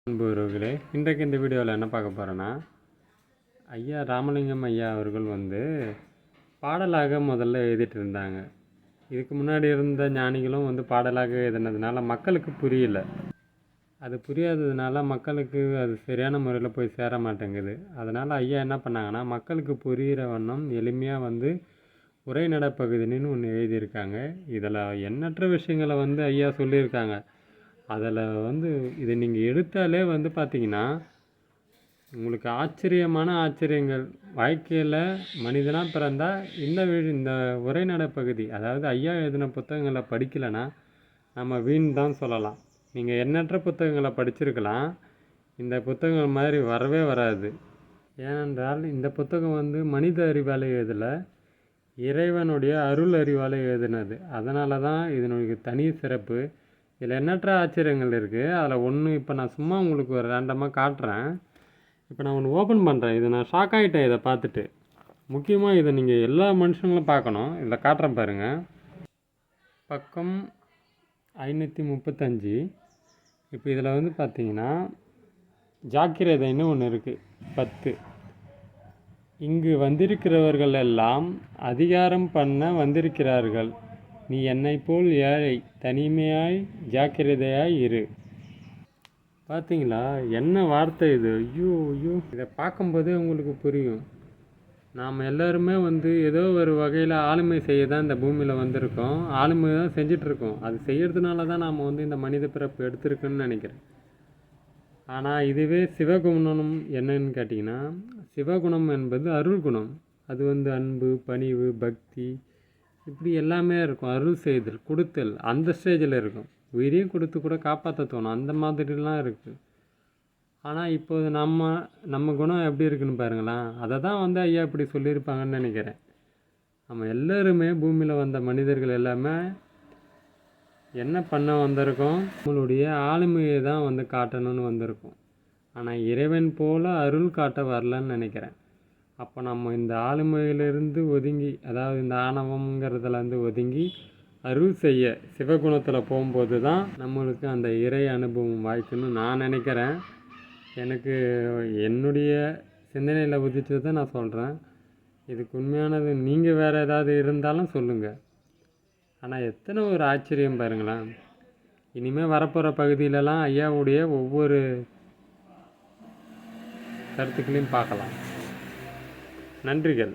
அன்பு உறவுகளே, இன்றைக்கு இந்த வீடியோவில் என்ன பார்க்க போகிறேன்னா, ஐயா ராமலிங்கம் ஐயா அவர்கள் பாடலாக முதல்ல எழுதிட்டு இருந்தாங்க. இதுக்கு முன்னாடி இருந்த ஞானிகளும் பாடலாக எழுதினதுனால மக்களுக்கு புரியல. அது புரியாததுனால மக்களுக்கு அது சரியான முறையில் போய் சேர மாட்டேங்குது. அதனால் ஐயா என்ன பண்ணாங்கன்னா, மக்களுக்கு புரிகிற வண்ணம் எளிமையாக உரைநடை பகுதின்னு ஒன்று எழுதியிருக்காங்க. இதில் எண்ணற்ற விஷயங்களை ஐயா சொல்லியிருக்காங்க. அதில் இதை நீங்கள் எடுத்தாலே பார்த்தீங்கன்னா உங்களுக்கு ஆச்சரியமான ஆச்சரியங்கள். வாழ்க்கையில் மனிதனாக பிறந்தால் இந்த உரைநடை பகுதி, அதாவது ஐயா எழுதின புத்தகங்களை படிக்கலைன்னா நம்ம வீண் தான் சொல்லலாம். நீங்கள் எண்ணற்ற புத்தகங்களை படிச்சிருக்கலாம், இந்த புத்தகங்கள் மாதிரி வரவே வராது. ஏனென்றால் இந்த புத்தகம் மனித அறிவால் எழுதலை, இறைவனுடைய அருள் அறிவால் எழுதினது. அதனால தான் இதனுடைய தனி சிறப்பு. இதில் எண்ணற்ற ஆச்சரியங்கள் இருக்குது. அதில் ஒன்று இப்போ நான் சும்மா உங்களுக்கு ஒரு ரேண்டமாக காட்டுறேன். இப்போ நான் ஒன்று ஓப்பன் பண்ணுறேன். இது நான் ஷாக் ஆகிட்டேன் இதை பார்த்துட்டு. முக்கியமாக இதை நீங்கள் எல்லா மனுஷங்களும் பார்க்கணும். இதில் காட்டுறேன் பாருங்கள். பக்கம் 535. இப்போ இதில் பார்த்தீங்கன்னா ஜாக்கிரதைன்னு ஒன்று இருக்குது. 10. இங்கு வந்திருக்கிறவர்கள் எல்லாம் அதிகாரம் பண்ண வந்திருக்கிறார்கள். நீ என்னை போல் ஏழை, தனிமையாய் ஜாக்கிரதையாய் இரு. பார்த்தீங்களா, என்ன வார்த்தை இது! ஐயோ ஐயோ! இதை பார்க்கும்போதே உங்களுக்கு புரியும். நாம் எல்லாருமே ஏதோ ஒரு வகையில் ஆளுமை செய்ய தான் இந்த பூமியில் வந்திருக்கோம். ஆளுமை தான் செஞ்சிட்ருக்கோம். அது செய்கிறதுனால தான் நாம் இந்த மனித பிறப்பு எடுத்திருக்குன்னு நினைக்கிறேன். ஆனால் இதுவே சிவகுணம் என்னன்னு கேட்டிங்கன்னா, சிவகுணம் என்பது அருள் குணம். அது அன்பு, பணிவு, பக்தி, இப்படி எல்லாமே இருக்கும். அருள் செய்தல், கொடுத்தல், அந்த ஸ்டேஜில் இருக்கும். உயிரையும் கொடுத்து கூட காப்பாற்ற தோணும், அந்த மாதிரிலாம் இருக்குது. ஆனால் இப்போது நம்ம குணம் எப்படி இருக்குன்னு பாருங்களேன். அதை தான் ஐயா இப்படி சொல்லியிருப்பாங்கன்னு நினைக்கிறேன். நம்ம எல்லோருமே பூமியில் வந்த மனிதர்கள் எல்லாமே என்ன பண்ண வந்திருக்கோம்? நம்மளுடைய ஆளுமையை தான் காட்டணும்னு வந்திருக்கோம். ஆனால் இறைவன் போல் அருள் காட்ட வரலன்னு நினைக்கிறேன். அப்போ நம்ம இந்த ஆளுமையிலிருந்து ஒதுங்கி, அதாவது இந்த ஆணவங்கிறதுலேருந்து ஒதுங்கி அருள் செய்ய சிவகுணத்தில் போகும்போது தான் நம்மளுக்கு அந்த இறை அனுபவம் வாய்க்குன்னு நான் நினைக்கிறேன். எனக்கு என்னுடைய சிந்தனையில் உதிச்சதை நான் சொல்கிறேன். இதுக்கு உண்மையானது நீங்கள் வேறு ஏதாவது இருந்தாலும் சொல்லுங்கள். ஆனால் எத்தனை ஒரு ஆச்சரியம் பாருங்களேன். இனிமேல் வரப்போகிற பகுதியிலலாம் ஐயாவுடைய ஒவ்வொரு கருத்துக்களையும் பார்க்கலாம். நன்றிகள்.